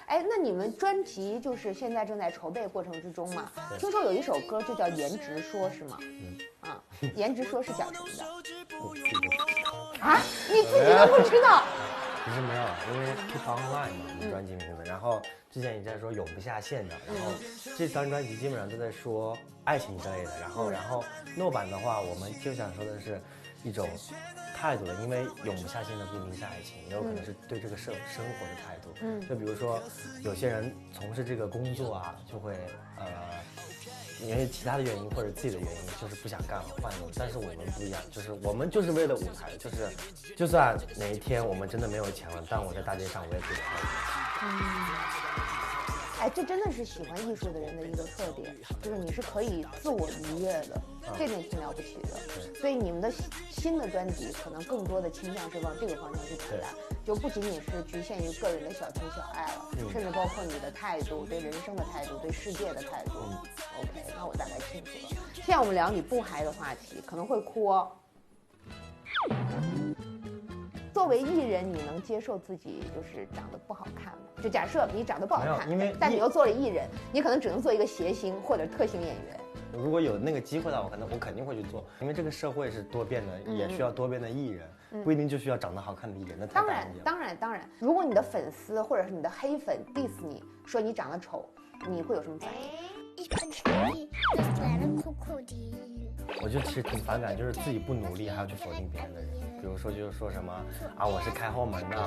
哎，那你们专辑就是现在正在筹备过程之中嘛？听说有一首歌就叫《颜值说》，是吗？啊，《颜值说》是讲什么的？我自己都不知道啊，你自己都不知道？其实没有，因为 Keep On Line 嘛，我们专辑名字。然后之前一直在说永不下线的，然后这张专辑基本上都在说爱情之类的。然后诺版的话，我们就想说的是一种态度的，因为永不下线的不一定是爱情，也有可能是对这个生活的态度。就比如说有些人从事这个工作啊，就会因为其他的原因或者自己的原因，就是不想干了换路。但是我们不一样，就是我们就是为了舞台，就是就算哪一天我们真的没有钱了，但我在大街上我也可以跳舞。哎，这真的是喜欢艺术的人的一个特点，就是你是可以自我愉悦的，这点挺了不起的。所以你们的新的专辑可能更多的倾向是往这个方向去发展，就不仅仅是局限于个人的小情小爱了，甚至包括你的态度、对人生的态度、对世界的态度。OK， 那我大概清楚了。现在我们聊你不嗨的话题，可能会哭哦。作为艺人，你能接受自己就是长得不好看吗？就假设你长得不好看，但你又做了艺人，你可能只能做一个谐星或者特型演员。如果有那个机会的话，我肯定会去做，因为这个社会是多变的，也需要多变的艺人，不一定就需要长得好看的艺人。那当然，如果你的粉丝或者是你的黑粉 diss 你说你长得丑，你会有什么反应？我就其实挺反感，就是自己不努力还要去否定别人的人。比如说就是说什么啊，我是开后门的，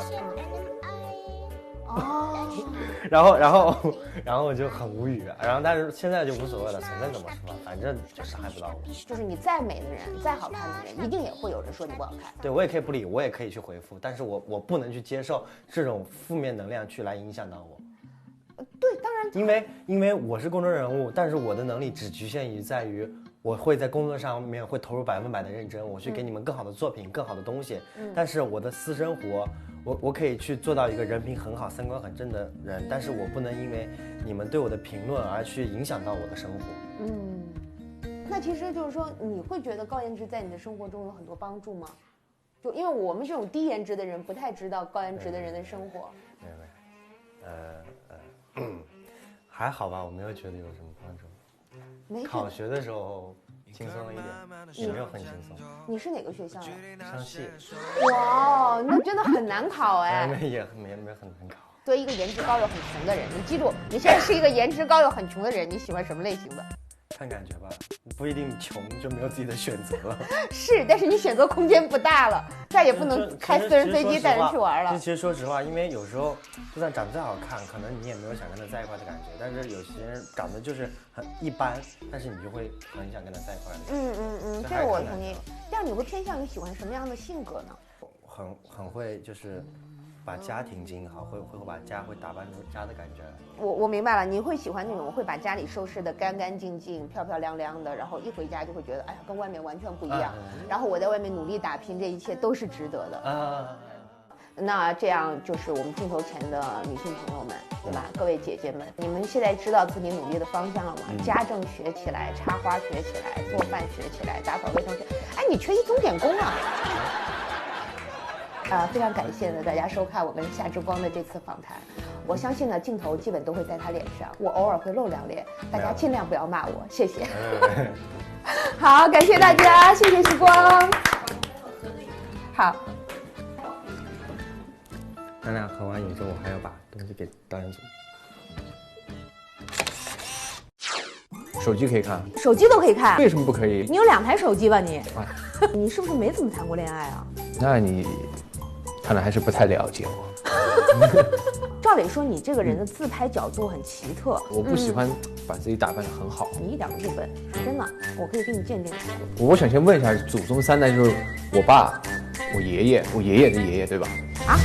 然后我就很无语，但是现在就无所谓了，随便怎么说，反正就伤害不到我。就是你再美的人，再好看的人，一定也会有人说你不好看。对，我也可以不理，我也可以去回复，但是我不能去接受这种负面能量去来影响到我。对，当然，因为我是公众人物，但是我的能力只局限于在于我会在工作上面会投入100%的认真，我去给你们更好的作品、更好的东西。但是我的私生活，我可以去做到一个人品很好、三观很正的人，但是我不能因为你们对我的评论而去影响到我的生活。那其实就是说，你会觉得高颜值在你的生活中有很多帮助吗？就因为我们这种低颜值的人不太知道高颜值的人的生活。还好吧，我没有觉得有什么帮助。考学的时候轻松了一点，也没有很轻松。你是哪个学校的？上戏。哇，那真的很难考哎。也没很难考。作为一个颜值高又很穷的人，你记住，你现在是一个颜值高又很穷的人，你喜欢什么类型的？看感觉吧，不一定穷就没有自己的选择了。是，但是你选择空间不大了，再也不能开私人飞机带人去玩了。其实说实话，因为有时候就算长得再好看，可能你也没有想跟他在一块的感觉。但是有些人长得就是很一般，但是你就会很想跟他在一块。这个我同意。这样你会偏向于喜欢什么样的性格呢？很会就是把家庭经营好，会把家会打扮成家的感觉。我明白了，你会喜欢那种会把家里收拾得干干净净、漂漂亮亮的，然后一回家就会觉得，哎呀，跟外面完全不一样。然后我在外面努力打拼，这一切都是值得的。那这样就是我们镜头前的女性朋友们，对吧？各位姐姐们，你们现在知道自己努力的方向了吗？家政学起来，插花学起来，做饭学起来，打扫卫生学。哎，你缺一钟点工啊！非常感谢呢大家收看我跟夏之光的这次访谈。我相信呢镜头基本都会在他脸上，我偶尔会露两脸，大家尽量不要骂我，谢谢。好，感谢大家，谢谢时光。好，咱俩喝完饮之后，我还要把东西给导演组。手机可以看，手机都可以看，为什么不可以？你有2台手机吧你？你是不是没怎么谈过恋爱啊？那你看来还是不太了解我。照理说你这个人的自拍角度很奇特，我不喜欢把自己打扮得很好。你一点都不笨，真的，我可以给你鉴定。我想先问一下，祖宗3代就是我爸、我爷爷的爷爷，对吧？啊？